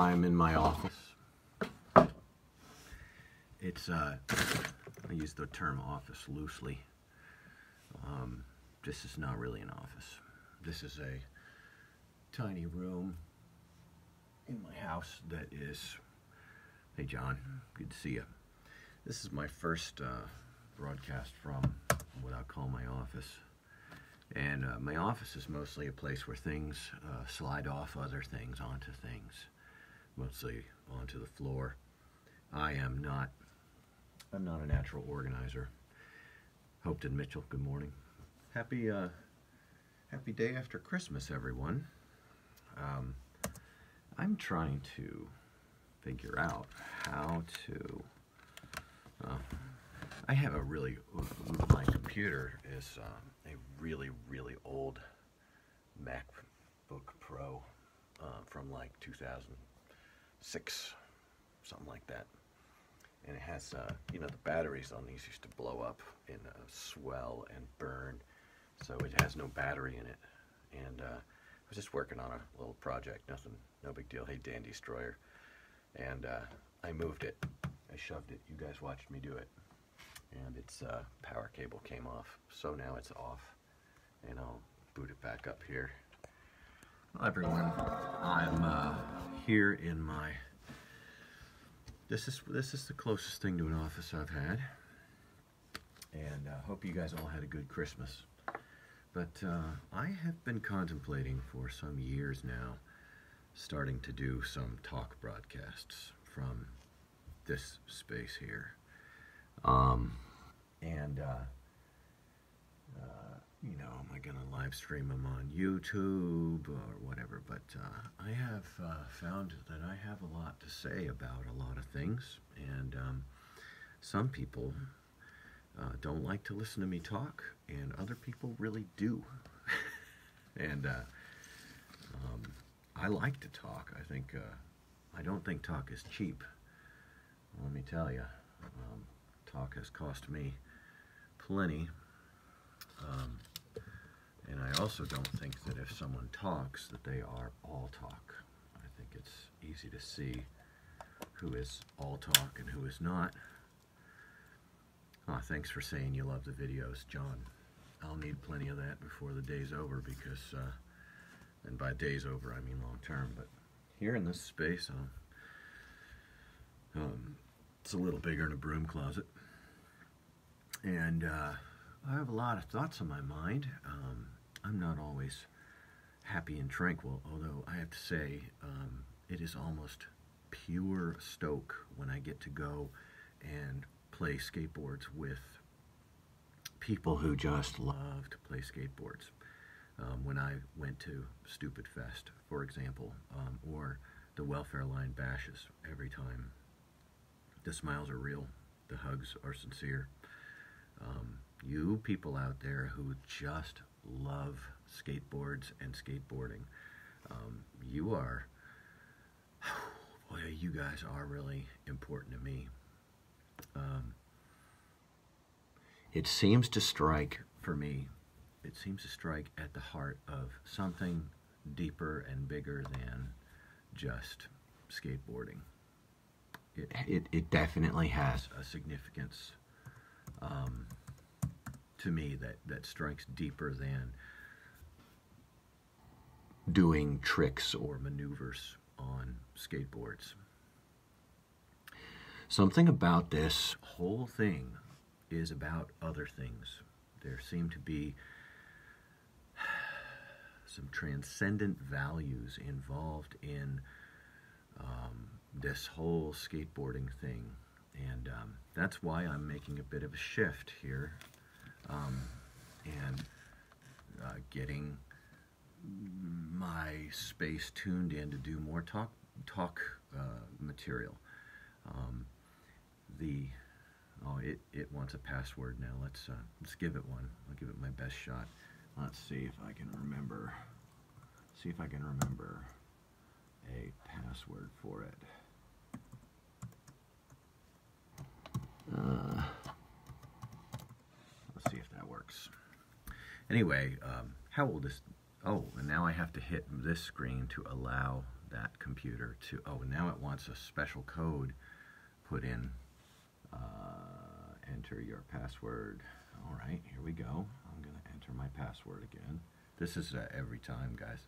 I'm in my office. It's, I use the term office loosely. This is not really an office. This is a tiny room in my house that is, hey John, good to see you. This is my first broadcast from what I'll call my office. And my office is mostly a place where things slide off other things onto things, mostly onto the floor. I'm not a natural organizer. Hopeton Mitchell, good morning. Happy day after Christmas, everyone. I'm trying to figure out how to, I have my computer is a really old MacBook Pro from like 2006, something like that. And it has, you know, the batteries on these used to blow up and swell and burn, so it has no battery in it. And I was just working on a little project, no big deal. Hey, Dan Destroyer. And I moved it. I shoved it. You guys watched me do it. And its power cable came off, so now it's off. And I'll boot it back up here. Well, everyone, I'm here in my. This is the closest thing to an office I've had, and hope you guys all had a good Christmas. But I have been contemplating for some years now starting to do some talk broadcasts from this space here. You know, am I going to live stream them on YouTube or whatever? But I have found that I have a lot to say about a lot of things, and some people don't like to listen to me talk, and other people really do. And I like to talk. I don't think talk is cheap. Let me tell you, talk has cost me plenty. And I also don't think that if someone talks that they are all talk. I think it's easy to see who is all talk and who is not. Thanks for saying you love the videos, John. I'll need plenty of that before the day's over, because, and by day's over I mean long term, but here in this space, it's a little bigger than a broom closet. And I have a lot of thoughts on my mind. I'm not always happy and tranquil, although I have to say it is almost pure stoke when I get to go and play skateboards with people who just love to play skateboards. When I went to Stupid Fest, for example, or the Welfare Line bashes, every time the smiles are real, the hugs are sincere. You people out there who just love skateboards and skateboarding, you are, boy, you guys are really important to me. It seems to strike, for me, it seems to strike at the heart of something deeper and bigger than just skateboarding. It definitely has a significance to me that strikes deeper than doing tricks or maneuvers on skateboards. Something about this whole thing is about other things. There seem to be some transcendent values involved in this whole skateboarding thing, and that's why I'm making a bit of a shift here, and getting my space tuned in to do more talk material. It wants a password now. Let's give it one. I'll give it my best shot. Let's see if I can remember. See if I can remember a password for it. Let's see if that works. Anyway, how old is? Oh, and now I have to hit this screen to allow that computer to, oh, now it wants a special code put in. Enter your password. All right, here we go. I'm going to enter my password again. This is every time, guys.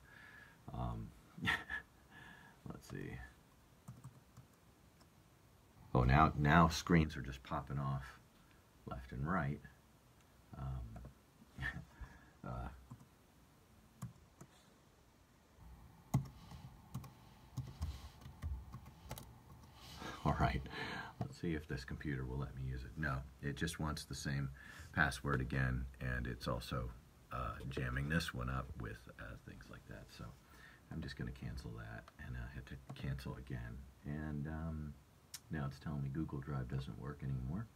Let's see. Oh, now screens are just popping off left and right. All right, let's see if this computer will let me use it. No, it just wants the same password again, and it's also jamming this one up with things like that. So I'm just going to cancel that, and I hit to cancel again. And now it's telling me Google Drive doesn't work anymore.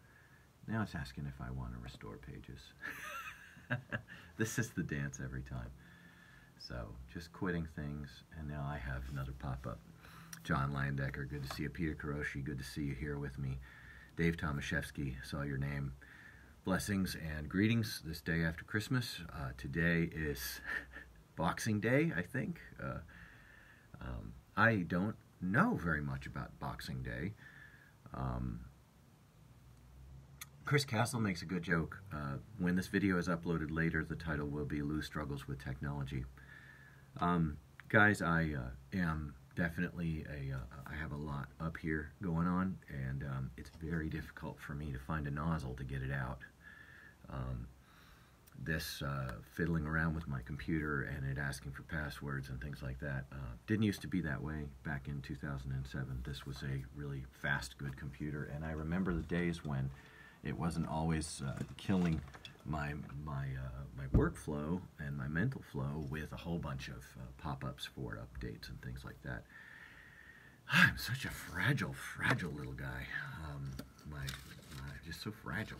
Now it's asking if I want to restore pages. This is the dance every time. So just quitting things, and now I have another pop-up. John Landecker, good to see you. Peter Karoshi, good to see you here with me. Dave Tomaszewski, saw your name. Blessings and greetings this day after Christmas. Today is Boxing Day, I think. I don't know very much about Boxing Day. Chris Castle makes a good joke. When this video is uploaded later, the title will be Lou Struggles with Technology. Guys, I am definitely I have a lot up here going on, and it's very difficult for me to find a nozzle to get it out. This fiddling around with my computer and it asking for passwords and things like that didn't used to be that way back in 2007. This was a really fast, good computer, and I remember the days when it wasn't always killing my workflow and my mental flow with a whole bunch of pop-ups for updates and things like that. I'm such a fragile little guy. Just so fragile.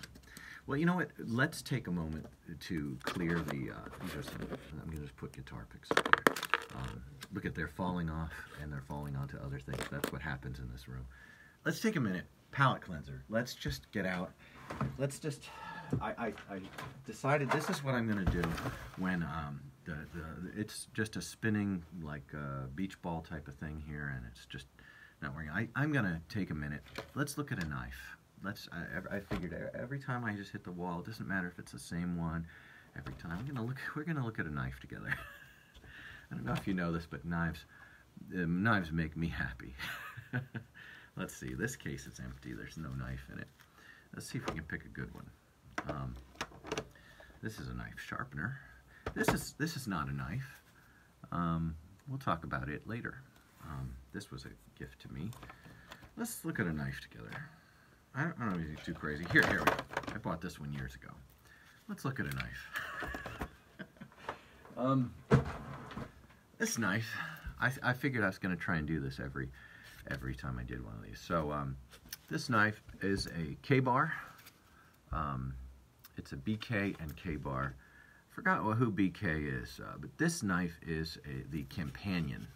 Well, you know what? Let's take a moment to clear the. I'm going to just put guitar picks up here. Look at, they're falling off and they're falling onto other things. That's what happens in this room. Let's take a minute. Palette cleanser. Let's just get out. Let's just. I decided this is what I'm going to do when it's just a spinning like beach ball type of thing here, and it's just not working. I'm going to take a minute. Let's look at a knife. I figured every time I just hit the wall, it doesn't matter if it's the same one. Every time we're gonna look at a knife together. I don't know if you know this, but knives make me happy. Let's see. This case is empty. There's no knife in it. Let's see if we can pick a good one. This is a knife sharpener. This is not a knife. We'll talk about it later. This was a gift to me. Let's look at a knife together. I don't know anything too crazy. Here we go. I bought this one years ago. Let's look at a knife. This knife, I figured I was going to try and do this every time I did one of these. So this knife is a K-bar. It's a BK and K-bar. Forgot who BK is, but this knife is the companion.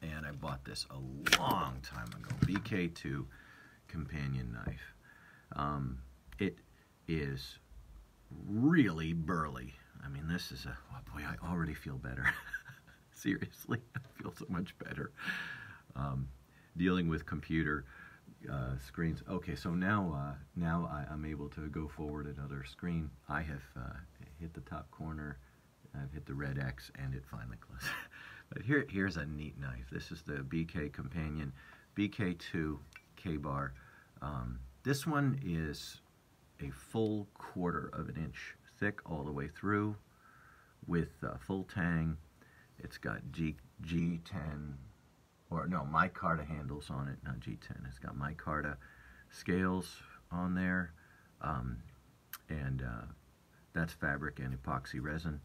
And I bought this a long time ago. BK2 companion knife. It is really burly. I mean, this is oh boy, I already feel better. Seriously, I feel so much better. Dealing with computer screens. Okay, so now I'm able to go forward another screen. I have hit the top corner. I've hit the red X, and it finally closed. But here's a neat knife. This is the BK companion, BK2 K-bar. This one is a full 1/4 of an inch thick all the way through with full tang. It's got G10, or no, micarta handles on it, not G10. It's got micarta scales on there, and that's fabric and epoxy resin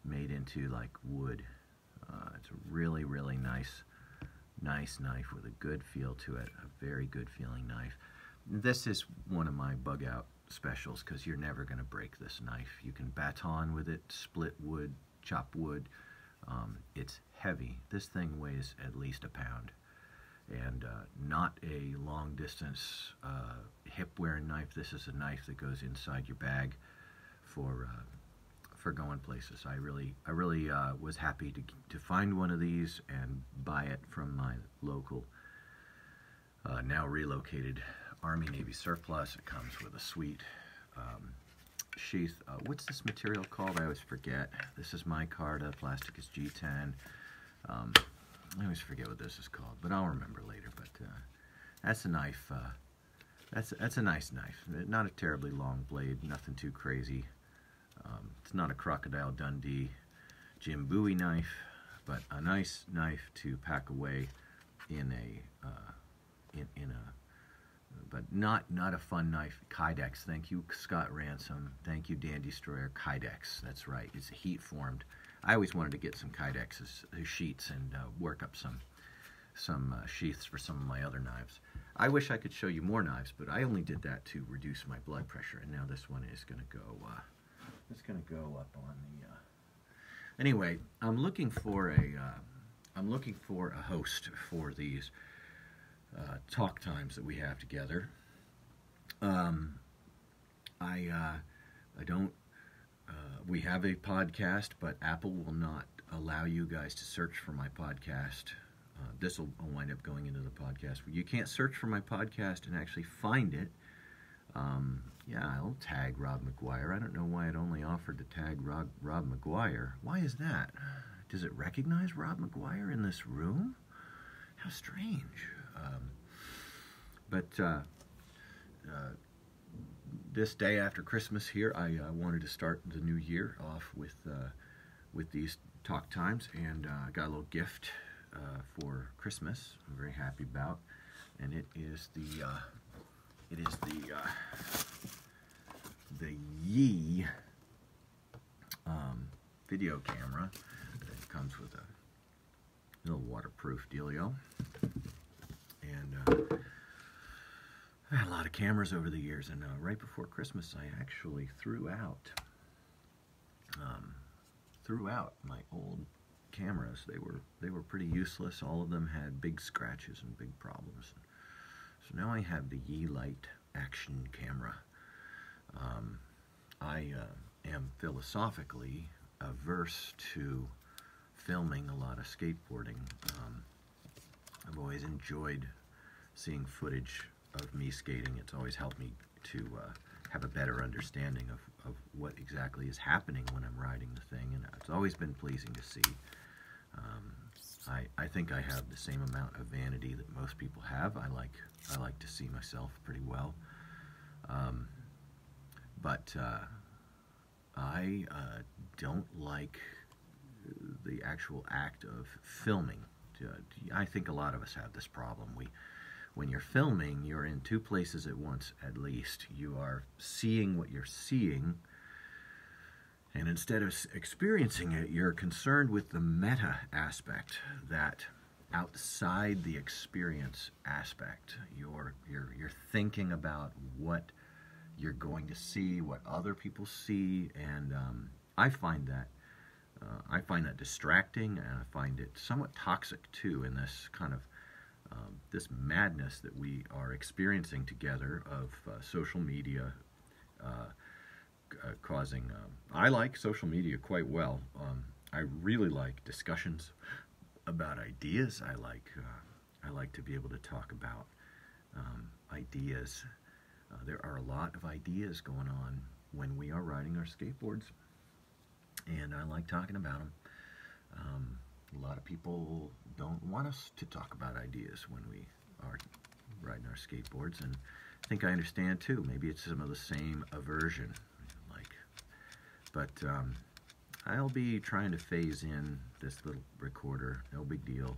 made into like wood. It's a really, really nice knife with a good feel to it, a very good feeling knife. This is one of my bug out specials because you're never going to break this knife. You can baton with it, split wood, chop wood. It's heavy. This thing weighs at least a pound, and not a long distance hip wearing knife. This is a knife that goes inside your bag for for going places. I really was happy to find one of these and buy it from my local, now relocated Army Navy surplus. It comes with a sweet sheath. What's this material called? I always forget. This is micarta. Plastic is G10. I always forget what this is called, but I'll remember later. But that's a knife. That's a nice knife. Not a terribly long blade. Nothing too crazy. It's not a Crocodile Dundee Jim Bowie knife, but a nice knife to pack away in a but not a fun knife. Kydex. Thank you, Scott Ransom. Thank you, Dan Destroyer. Kydex. That's right. It's heat formed. I always wanted to get some Kydex's sheets and work up some sheaths for some of my other knives. I wish I could show you more knives, but I only did that to reduce my blood pressure. And now this one is going to go. It's going to go up on the. Anyway, I'm looking for a host for these talk times that we have together. We have a podcast, but Apple will not allow you guys to search for my podcast. This will wind up going into the podcast. You can't search for my podcast and actually find it. Yeah, I'll tag Rob McGuire. I don't know why it only offered to tag Rob McGuire. Why is that? Does it recognize Rob McGuire in this room? How strange. But this day after Christmas here, I wanted to start the new year off with these talk times, and I got a little gift for Christmas. I'm very happy about, and it is the Yi video camera. It comes with a little waterproof dealio, and I had a lot of cameras over the years, and right before Christmas I actually threw out my old cameras. They were pretty useless. All of them had big scratches and big problems. So now I have the Yi Light action camera. I am philosophically averse to filming a lot of skateboarding. I've always enjoyed seeing footage of me skating. It's always helped me to have a better understanding of what exactly is happening when I'm riding the thing, and it's always been pleasing to see. I think I have the same amount of vanity that most people have. I like to see myself pretty well, but I don't like the actual act of filming. I think a lot of us have this problem. When you're filming, you're in two places at once, at least. You are seeing what you're seeing, and instead of experiencing it, you're concerned with the meta aspect, that outside the experience aspect. You're thinking about what you're going to see, what other people see, and I find that distracting, and I find it somewhat toxic too, in this kind of this madness that we are experiencing together of social media causing. I like social media quite well. I really like discussions about ideas. I like to be able to talk about ideas. There are a lot of ideas going on when we are riding our skateboards, and I like talking about them. A lot of people don't want us to talk about ideas when we are riding our skateboards, and I think I understand too. Maybe it's some of the same aversion, but I'll be trying to phase in this little recorder, no big deal,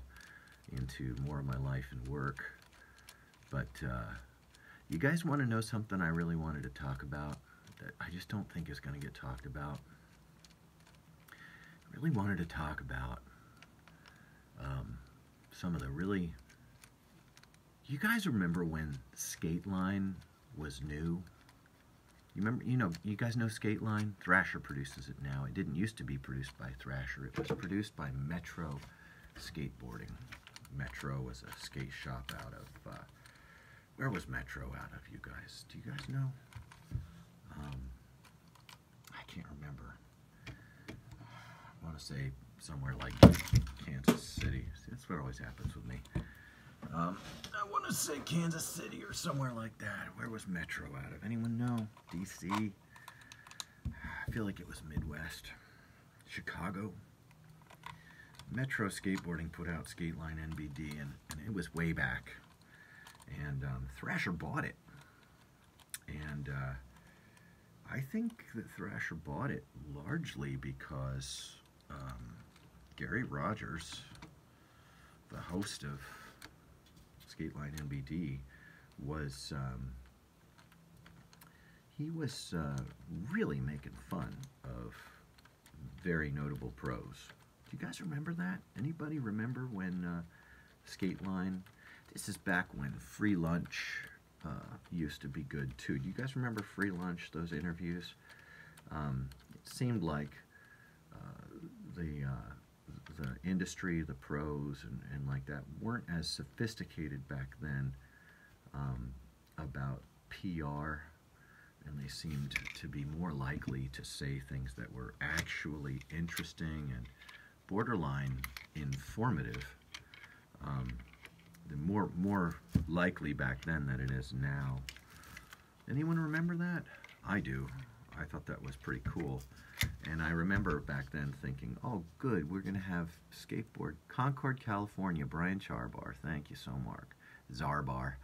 into more of my life and work. But you guys want to know something I really wanted to talk about that I just don't think is going to get talked about? I really wanted to talk about some of the really... You guys remember when Skate Line was new? You guys know Skate Line? Thrasher produces it now. It didn't used to be produced by Thrasher. It was produced by Metro Skateboarding. Metro was a skate shop out of... where was Metro out of, you guys? Do you guys know? I can't remember. want to say somewhere like Kansas City. See, that's what always happens with me. I want to say Kansas City or somewhere like that. Where was Metro out of? Anyone know? DC? I feel like it was Midwest. Chicago. Metro Skateboarding put out Skateline NBD, and it was way back. And Thrasher bought it. And I think that Thrasher bought it largely because Gary Rogers, the host of Skateline NBD, was he was really making fun of very notable pros. Do you guys remember that? Anybody remember when Skateline? This is back when free lunch used to be good too. Do you guys remember free lunch? Those interviews. It seemed like the industry, the pros, and like that weren't as sophisticated back then about PR, and they seemed to be more likely to say things that were actually interesting and borderline informative. More likely back then than it is now. Anyone remember that? I do. I thought that was pretty cool. And I remember back then thinking, oh good, we're going to have skateboard. Concord, California, Brian Charbar. Thank you so much. Zarbar.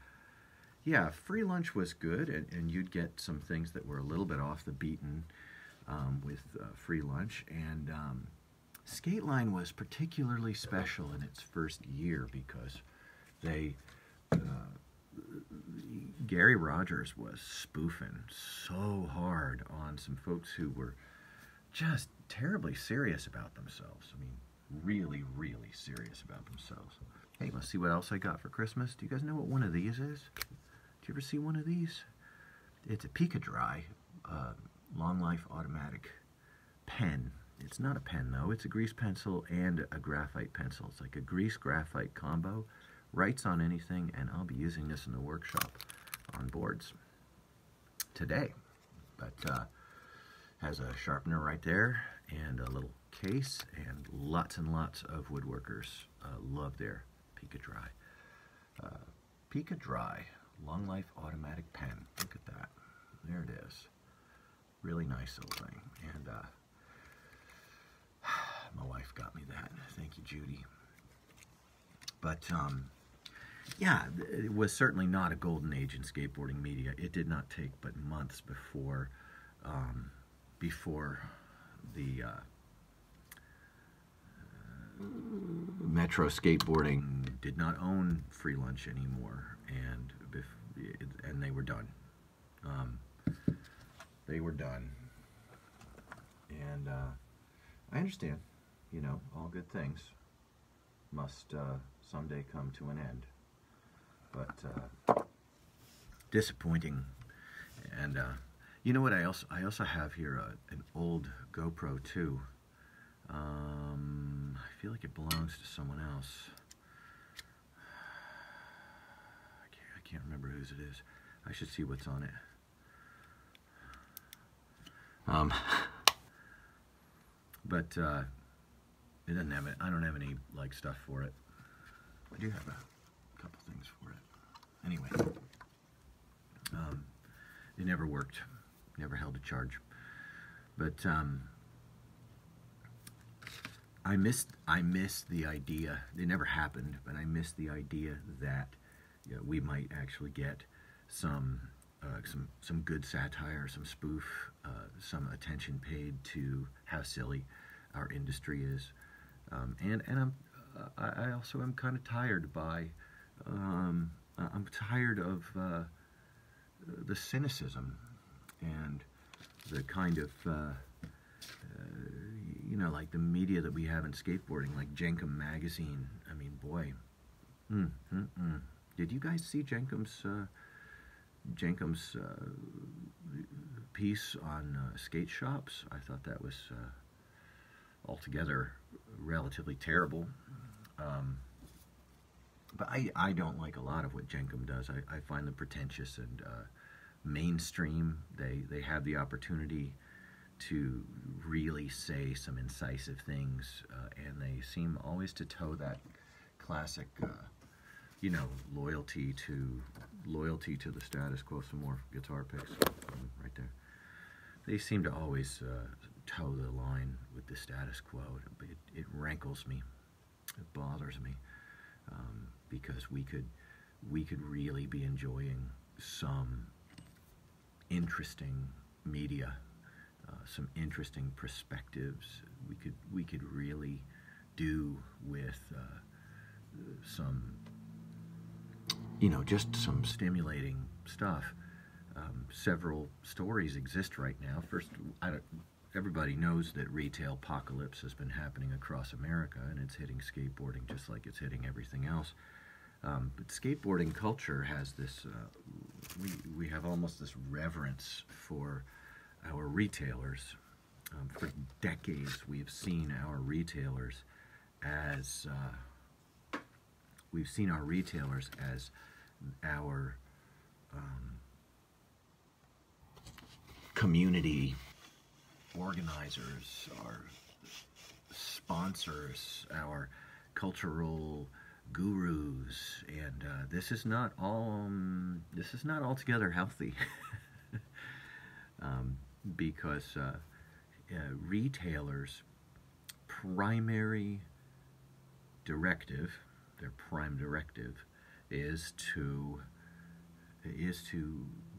Yeah, free lunch was good, and you'd get some things that were a little bit off the beaten with free lunch. And Skateline was particularly special in its first year because they Gary Rogers was spoofing so hard on some folks who were just terribly serious about themselves. I mean, really, really serious about themselves. Hey, let's see what else I got for Christmas. Do you guys know what one of these is? Did you ever see one of these? It's a Pica-Dry long life automatic pen. It's not a pen though, it's a grease pencil and a graphite pencil. It's like a grease graphite combo. Writes on anything, and I'll be using this in the workshop on boards today. But has a sharpener right there and a little case, and lots of woodworkers love their Pica-Dry. Pica-Dry long life automatic pen. Look at that. There it is. Really nice little thing. And my wife got me that. Thank you, Judy. But yeah, it was certainly not a golden age in skateboarding media. It did not take but months before the Metro Skateboarding did not own free lunch anymore, and they were done. They were done, and I understand. You know, all good things must someday come to an end. But disappointing. And you know what? I also have here an old GoPro 2. I feel like it belongs to someone else. I can't remember whose it is. I should see what's on it. But it doesn't have it. I don't have any like stuff for it. I do have a couple things for it. Anyway, it never worked. Never held a charge. But I missed the idea. It never happened, but I missed the idea that we might actually get some good satire, some spoof, some attention paid to how silly our industry is, and I also am kind of tired by I'm tired of the cynicism and the kind of like the media that we have in skateboarding, like Jenkum magazine. I mean, boy, did you guys see Jenkum's piece on skate shops? I thought that was altogether relatively terrible. But I don't like a lot of what Jenkum does. I find them pretentious and mainstream. They have the opportunity to really say some incisive things, and they seem always to toe that classic, loyalty to the status quo. Some more guitar picks right there. They seem to always toe the line with the status quo. It rankles me. It bothers me, because we could really be enjoying some interesting media, some interesting perspectives. We could really do with some, just some stimulating stuff. Several stories exist right now. First, everybody knows that retail apocalypse has been happening across America, and it's hitting skateboarding just like it's hitting everything else. But skateboarding culture has this, we have almost this reverence for our retailers. For decades, we have seen our retailers as our community organizers, our sponsors, our cultural gurus, and this is not altogether healthy. Because retailers' primary directive, their prime directive, is to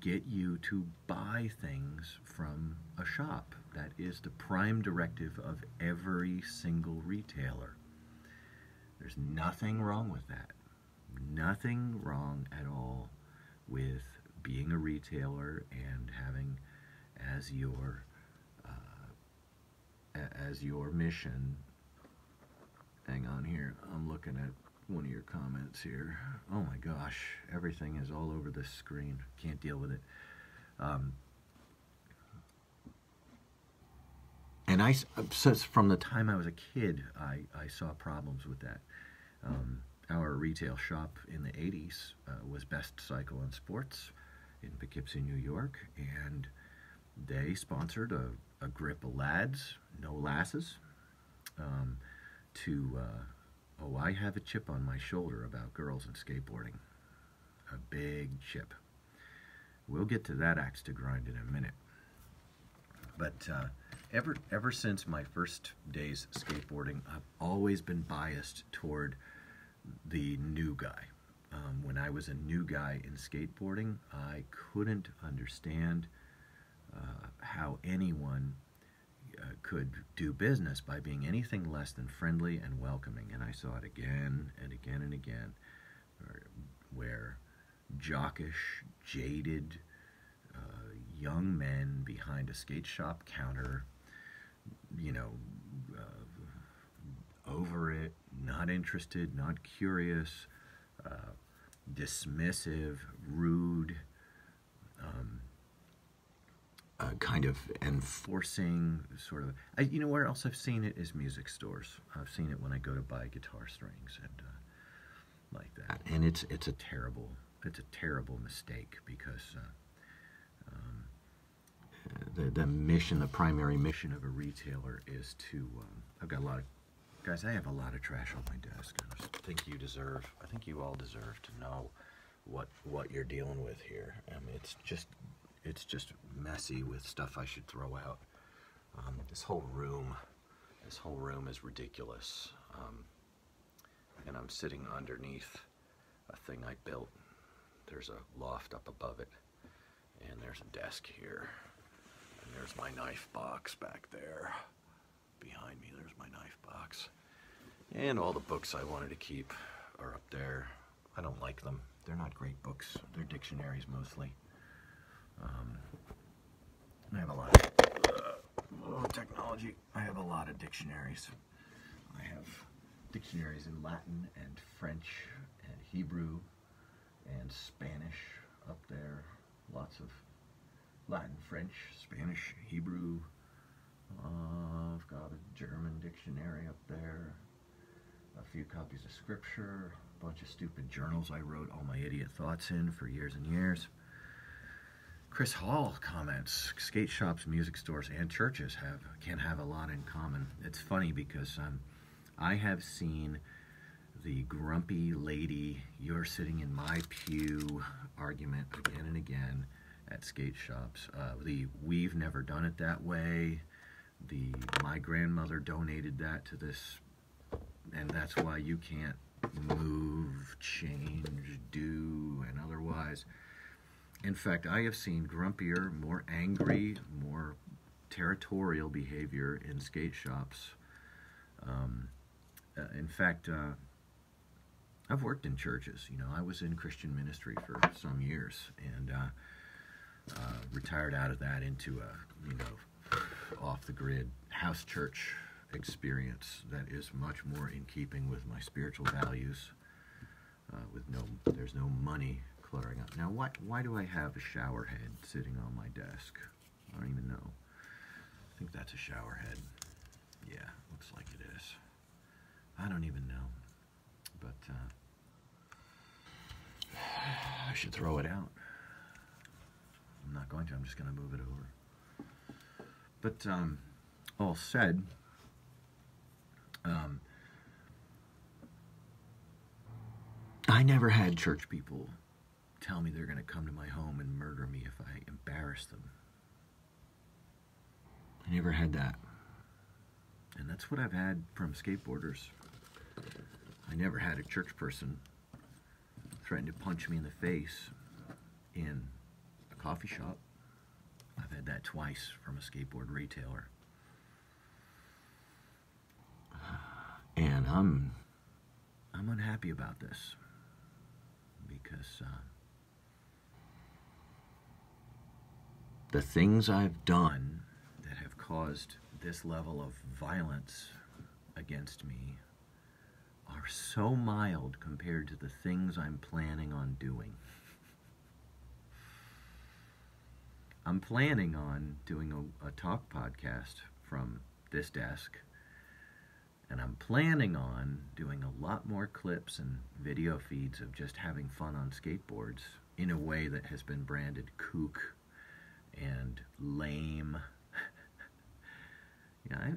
get you to buy things from a shop. That is the prime directive of every single retailer. There's nothing wrong with that. Nothing wrong at all with being a retailer and having as your mission. Hang on here. I'm looking at one of your comments here. Oh my gosh, everything is all over this screen. Can't deal with it. And since from the time I was a kid, I saw problems with that. Our retail shop in the 80s was Best Cycle and Sports in Poughkeepsie, New York, and they sponsored a grip of lads, no lasses, I have a chip on my shoulder about girls and skateboarding. A big chip. We'll get to that axe to grind in a minute. But ever since my first days skateboarding, I've always been biased toward the new guy. When I was a new guy in skateboarding, I couldn't understand how anyone could do business by being anything less than friendly and welcoming. And I saw it again and again and again, where jockish, jaded young men behind a skate shop counter, over it, not interested, not curious, dismissive, rude, kind of enforcing, sort of. Where else I've seen it is music stores. I've seen it when I go to buy guitar strings and like that. And it's a terrible mistake, because the primary mission of a retailer is to. I've got a lot of guys. I have a lot of trash on my desk. I think you all deserve to know what you're dealing with here. It's just messy with stuff I should throw out. This whole room is ridiculous. And I'm sitting underneath a thing I built. There's a loft up above it, and there's a desk here, and there's my knife box back there. Behind me, there's my knife box. And all the books I wanted to keep are up there. I don't like them. They're not great books. They're dictionaries mostly. I have a lot of technology. I have a lot of dictionaries. I have dictionaries in Latin and French and Hebrew and Spanish up there. Lots of Latin, French, Spanish, Hebrew. I've got a German dictionary up there. A few copies of scripture. A bunch of stupid journals I wrote all my idiot thoughts in for years and years. Chris Hall comments, skate shops, music stores, and churches can have a lot in common. It's funny because I have seen the grumpy lady, you're sitting in my pew argument again and again at skate shops. The we've never done it that way. My grandmother donated that to this, and that's why you can't move, change, do, and otherwise. In fact, I have seen grumpier, more angry, more territorial behavior in skate shops. In fact, I've worked in churches. You know, I was in Christian ministry for some years, and retired out of that into a, off-the-grid house church experience that is much more in keeping with my spiritual values. There's no money cluttering up. Now, why do I have a shower head sitting on my desk? I don't even know. I think that's a shower head. Yeah, looks like it is. I don't even know. But I should throw it out. I'm not going to. I'm just going to move it over. But all said, I never had church people tell me they're going to come to my home and murder me if I embarrass them. I never had that. And that's what I've had from skateboarders. I never had a church person threaten to punch me in the face in a coffee shop. I've had that twice from a skateboard retailer. And I'm unhappy about this because the things I've done that have caused this level of violence against me are so mild compared to the things I'm planning on doing. I'm planning on doing a talk podcast from this desk, and I'm planning on doing a lot more clips and video feeds of just having fun on skateboards in a way that has been branded kook and lame.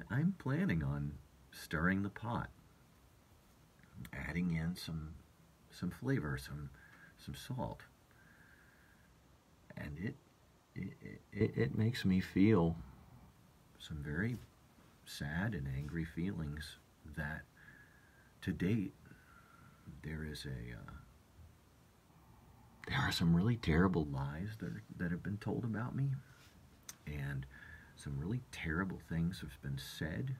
I'm planning on stirring the pot, adding in some flavor, some salt, and it makes me feel some very sad and angry feelings that to date there are some really terrible lies that have been told about me, and some really terrible things have been said,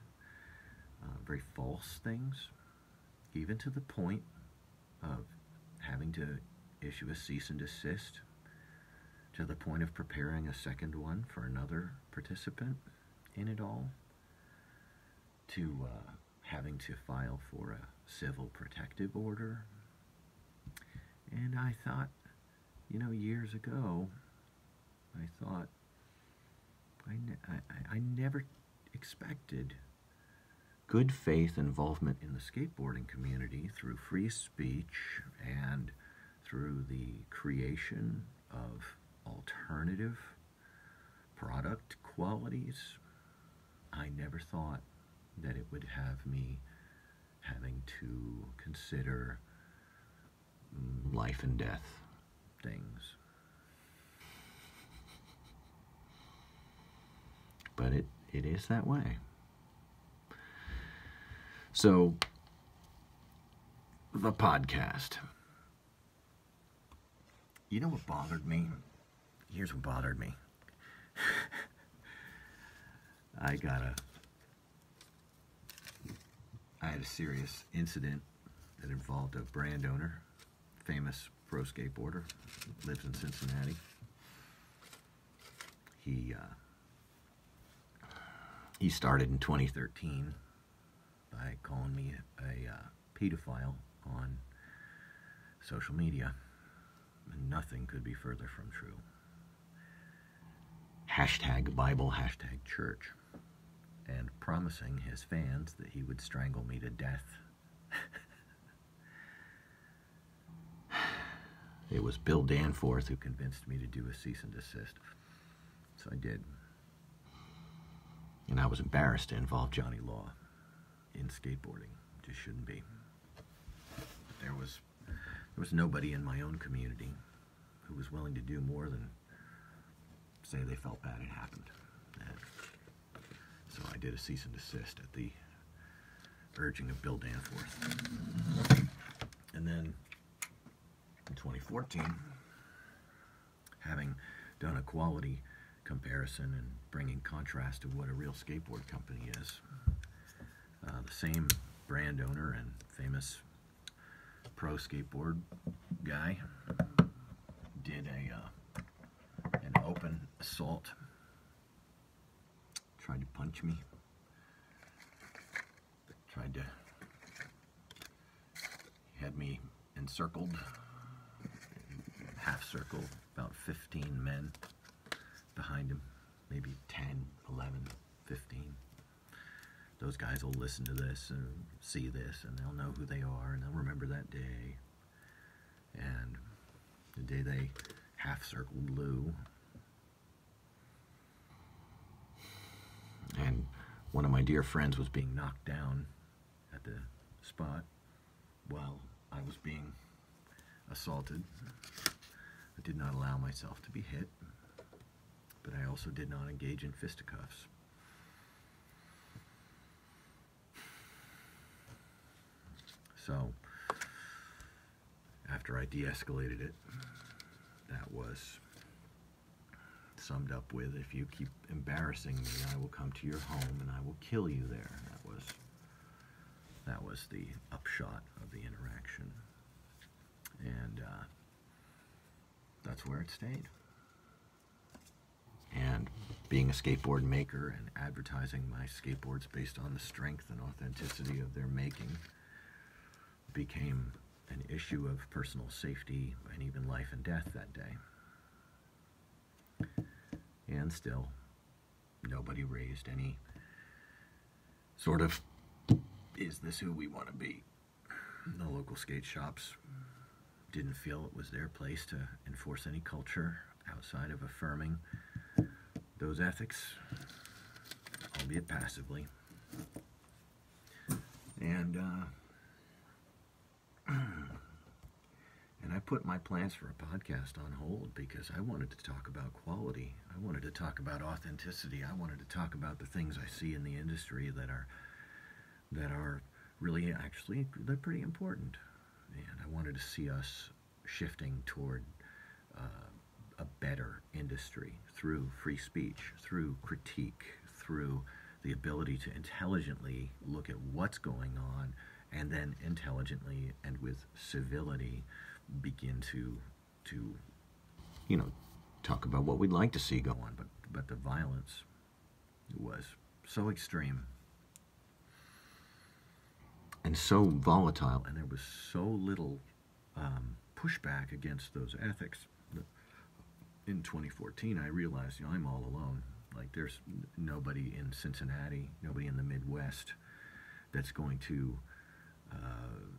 very false things, even to the point of having to issue a cease and desist, to the point of preparing a second one for another participant in it all, to having to file for a civil protective order. And I thought, years ago, I thought, I never expected good faith involvement in the skateboarding community through free speech and through the creation of alternative product qualities. I never thought that it would have me having to consider life and death things. But it is that way. So, the podcast. You know what bothered me? Here's what bothered me. I had a serious incident that involved a brand owner, famous pro skateboarder, lives in Cincinnati. He started in 2013 by calling me a pedophile on social media, and nothing could be further from true. Hashtag Bible, hashtag church, and promising his fans that he would strangle me to death. it was Bill Danforth who convinced me to do a cease and desist. So I did. And I was embarrassed to involve Johnny Law in skateboarding. It just shouldn't be. But there was nobody in my own community who was willing to do more than say they felt bad it happened. And so I did a cease and desist at the urging of Bill Danforth. And then in 2014, having done a quality comparison and bringing contrast to what a real skateboard company is, the same brand owner and famous pro skateboard guy did an open assault, tried to punch me, had me encircled, half circle, about 15 men behind him, maybe 10, 11, 15. Those guys will listen to this and see this, and they'll know who they are, and they'll remember that day. And the day they half-circled Lou. And one of my dear friends was being knocked down at the spot while I was being assaulted. I did not allow myself to be hit, but I also did not engage in fisticuffs. So, after I de-escalated it, that was summed up with, if you keep embarrassing me, I will come to your home and I will kill you there. That was the upshot of the interaction. And that's where it stayed. And being a skateboard maker and advertising my skateboards based on the strength and authenticity of their making became an issue of personal safety and even life and death that day. And still, nobody raised any sort of, is this who we want to be? The local skate shops didn't feel it was their place to enforce any culture outside of affirming those ethics, albeit passively. And I put my plans for a podcast on hold because I wanted to talk about quality. I wanted to talk about authenticity. I wanted to talk about the things I see in the industry that are really actually, they're pretty important. And I wanted to see us shifting toward a better industry through free speech, through critique, through the ability to intelligently look at what's going on and then intelligently and with civility begin to talk about what we'd like to see go on, but the violence was so extreme and so volatile, and there was so little pushback against those ethics. In 2014, I realized, I'm all alone. Like, there's nobody in Cincinnati, nobody in the Midwest that's going to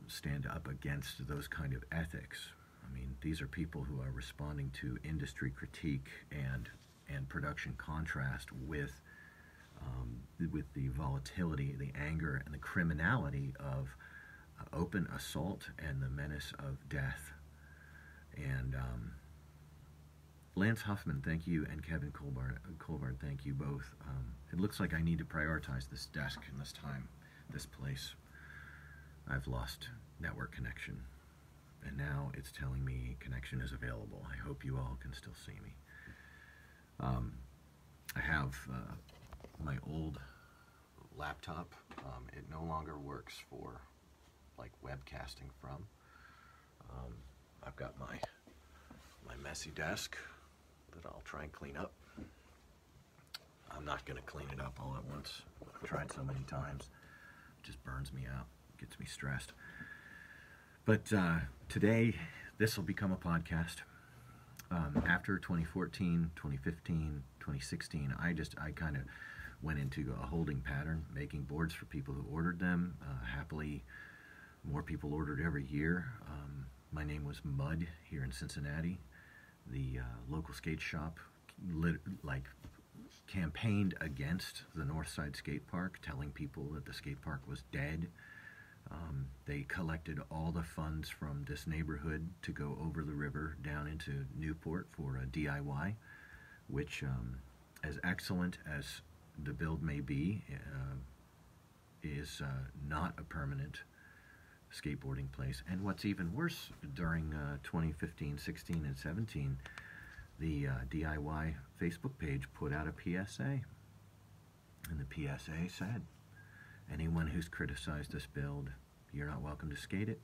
stand up against those kind of ethics. I mean, these are people who are responding to industry critique and production contrast with the volatility, the anger, and the criminality of open assault and the menace of death. And Lance Huffman, thank you, and Kevin Colbart, thank you both. It looks like I need to prioritize this desk in this time, this place. I've lost network connection, and now it's telling me connection is available. I hope you all can still see me. I have my old laptop. It no longer works for like webcasting from. I've got my messy desk that I'll try and clean up. I'm not going to clean it up all at once. I've tried so many times. It just burns me out, gets me stressed. But today, this will become a podcast. After 2014, 2015, 2016, I kind of went into a holding pattern, making boards for people who ordered them. Happily, more people ordered every year. My name was Mud here in Cincinnati. The local skate shop campaigned against the Northside Skate Park, telling people that the skate park was dead. They collected all the funds from this neighborhood to go over the river down into Newport for a DIY, which, as excellent as the build may be, is not a permanent skateboarding place. And what's even worse, during 2015, 16, and 17, the DIY Facebook page put out a PSA. And the PSA said, anyone who's criticized this build, you're not welcome to skate it.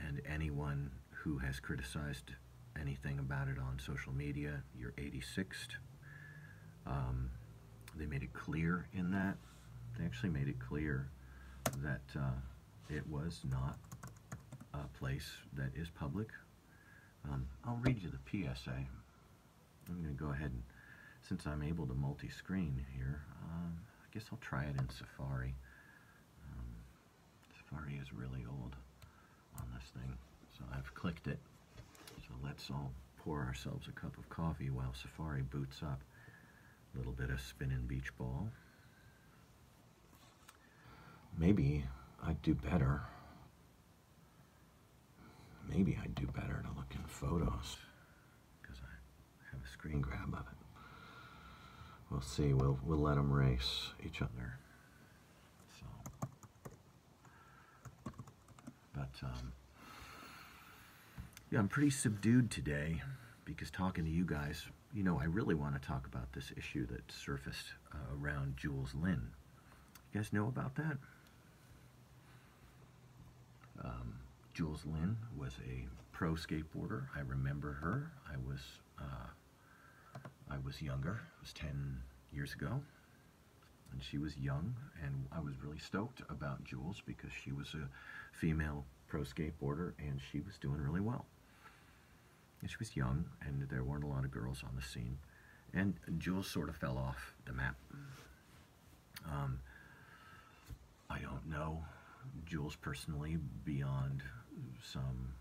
And anyone who has criticized anything about it on social media, you're 86th. They made it clear in that. They actually made it clear that it was not a place that is public. I'll read you the PSA. I'm going to go ahead and, since I'm able to multi-screen here, I guess I'll try it in Safari. Safari is really old on this thing, so I've clicked it. So let's all pour ourselves a cup of coffee while Safari boots up. A little bit of spinning beach ball. Maybe I'd do better. Maybe I'd do better to look in photos, because I have a screen grab of it. We'll see. We'll let them race each other. So, but yeah, I'm pretty subdued today because talking to you guys, you know, I really want to talk about this issue that surfaced around Jules Lynn. You guys know about that? Jules Lynn was a pro skateboarder. I remember her. I was younger. It was 10 years ago. And she was young, and I was really stoked about Jules because she was a female pro skateboarder, and she was doing really well. And she was young, and there weren't a lot of girls on the scene. And Jules sort of fell off the map. I don't know Jules personally beyond some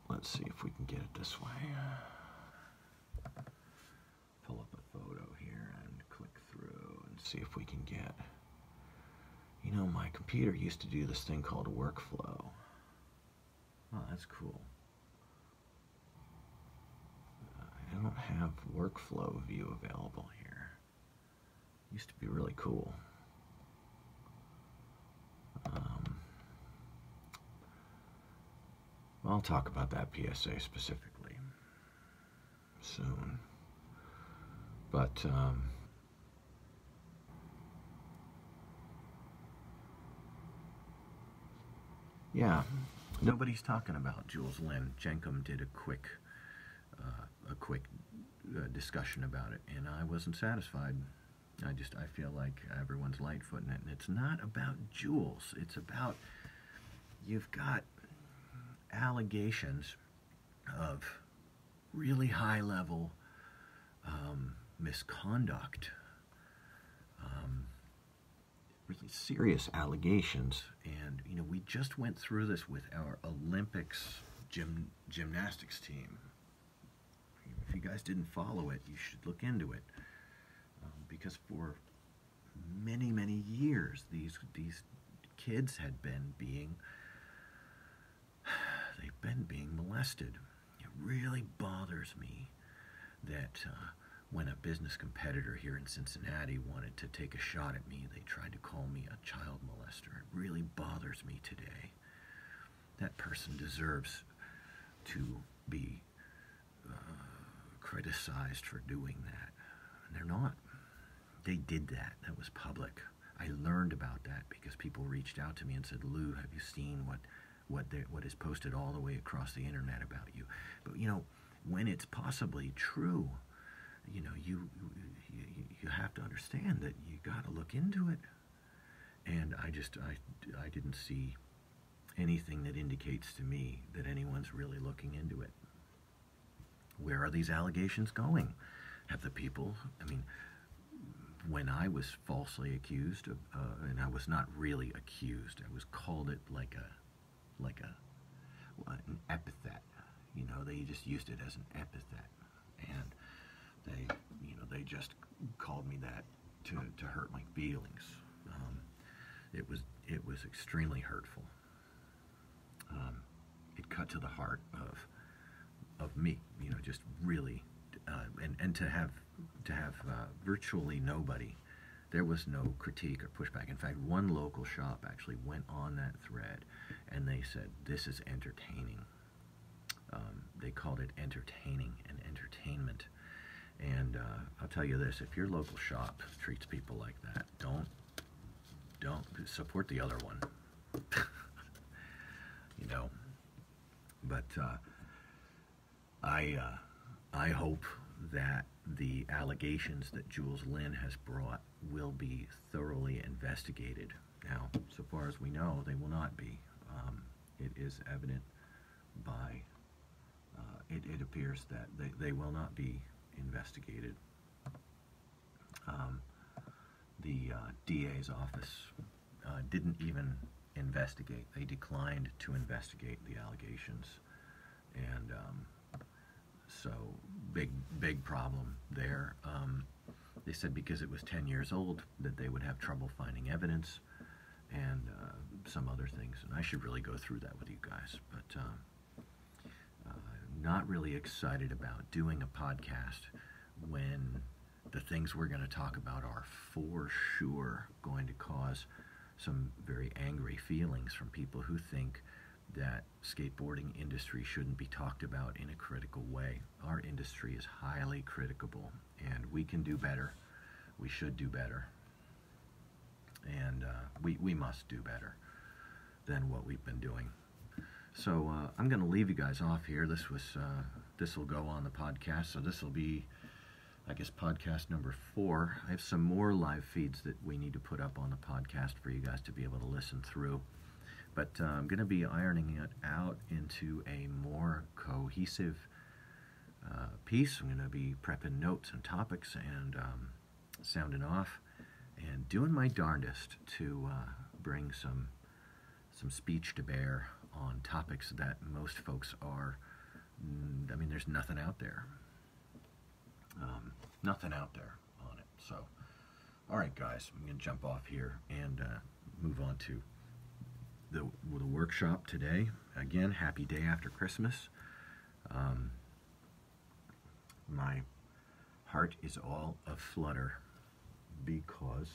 let's see if we can get it this way. Pull up a photo here and click through and see if we can get, you know, my computer used to do this thing called workflow. Oh, that's cool. I don't have workflow view available here. Used to be really cool. I'll talk about that PSA specifically soon. But yeah, nobody's talking about Jules Lynn. Jenkum did a quick discussion about it, and I wasn't satisfied. I feel like everyone's lightfooting it, and it's not about Jules. It's about, you've got allegations of really high level misconduct, really serious allegations. And you know, we just went through this with our Olympics gymnastics team. If you guys didn't follow it, you should look into it, because for many years these kids had been being molested. It really bothers me that when a business competitor here in Cincinnati wanted to take a shot at me, they tried to call me a child molester. It really bothers me today. That person deserves to be criticized for doing that. And they're not. They did that. That was public. I learned about that because people reached out to me and said, Lou, have you seen what is posted all the way across the internet about you? But you know, when it's possibly true, you know, you have to understand that you got to look into it. And I didn't see anything that indicates to me that anyone's really looking into it. Where are these allegations going? Have the people, I mean, when I was falsely accused of, and I was not really accused, I was called it like an epithet. You know, they just used it as an epithet, and they just called me that to hurt my feelings. It was extremely hurtful. It cut to the heart of me, you know, just really, and to have virtually nobody. There was no critique or pushback. In fact, one local shop actually went on that thread, and they said, "This is entertaining." They called it entertaining and entertainment. And I'll tell you this: if your local shop treats people like that, don't support the other one. You know. But I hope that the allegations that Jules Lynn has brought will be thoroughly investigated. Now, so far as we know, they will not be. It is evident by, it appears that they will not be investigated. The DA's office didn't even investigate. They declined to investigate the allegations. And so big problem there. They said because it was 10 years old that they would have trouble finding evidence and some other things. And I should really go through that with you guys. But not really excited about doing a podcast when the things we're going to talk about are for sure going to cause some very angry feelings from people who think that skateboarding industry shouldn't be talked about in a critical way. Our industry is highly criticable, and we can do better. We should do better. And we must do better than what we've been doing. So I'm going to leave you guys off here. This will go on the podcast, so this will be, I guess, podcast number 4. I have some more live feeds that we need to put up on the podcast for you guys to be able to listen through. But I'm going to be ironing it out into a more cohesive piece. I'm going to be prepping notes and topics and sounding off and doing my darndest to bring some speech to bear on topics that most folks are, I mean, there's nothing out there. Nothing out there on it. So, all right, guys, I'm going to jump off here and move on to the workshop today. Again, happy day after Christmas. My heart is all aflutter because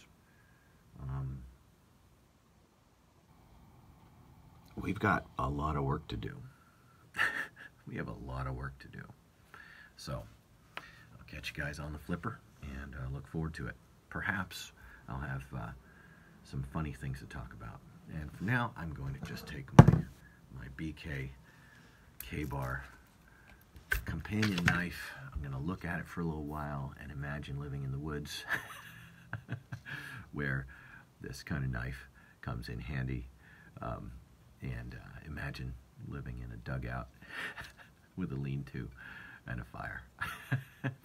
we've got a lot of work to do. We have a lot of work to do. So, I'll catch you guys on the flipper and look forward to it. Perhaps I'll have some funny things to talk about. And for now, I'm going to just take my BK K-Bar companion knife. I'm going to look at it for a little while and imagine living in the woods where this kind of knife comes in handy. And imagine living in a dugout with a lean-to and a fire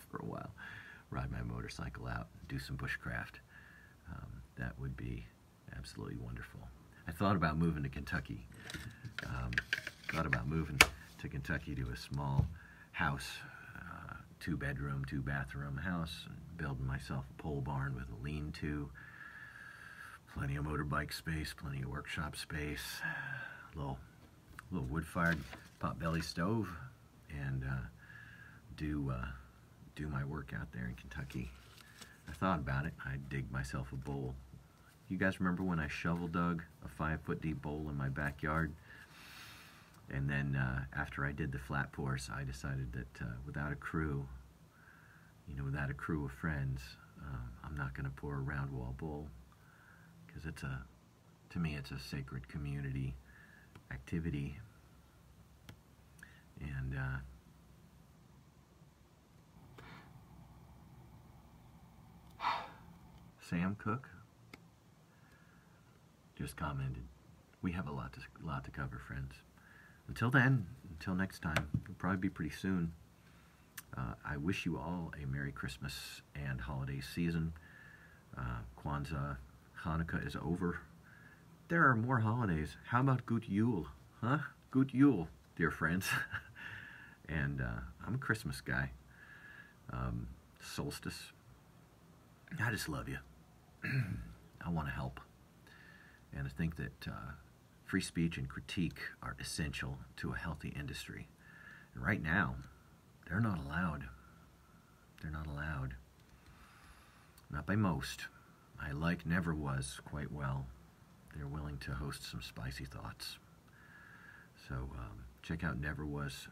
for a while. Ride my motorcycle out, do some bushcraft. That would be absolutely wonderful. I thought about moving to Kentucky. Thought about moving to Kentucky to a small house, 2-bedroom, 2-bathroom house, and building myself a pole barn with a lean-to, plenty of motorbike space, plenty of workshop space, little wood-fired pot-belly stove, and do my work out there in Kentucky. I thought about it. I'd dig myself a bowl. You guys remember when I shovel dug a 5-foot deep bowl in my backyard? And then after I did the flat pours, I decided that without a crew, without a crew of friends, I'm not going to pour a round wall bowl, because to me it's a sacred community activity. And Sam Cook just commented, we have a lot to cover, friends. Until then, until next time, it'll probably be pretty soon. I wish you all a Merry Christmas and holiday season. Kwanzaa, Hanukkah is over. There are more holidays. How about Gut Yule? Huh? Gut Yule, dear friends. And I'm a Christmas guy. Solstice. I just love you. I want to help. And I think that free speech and critique are essential to a healthy industry. And right now, they're not allowed. They're not allowed. Not by most. I like Never Was quite well. They're willing to host some spicy thoughts. So check out Never Was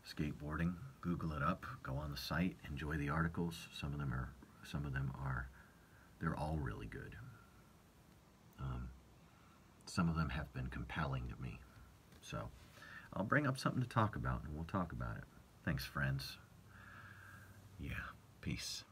Skateboarding. Google it up. Go on the site. Enjoy the articles. Some of them are. They're all really good. Some of them have been compelling to me. So I'll bring up something to talk about, and we'll talk about it. Thanks, friends. Yeah, peace.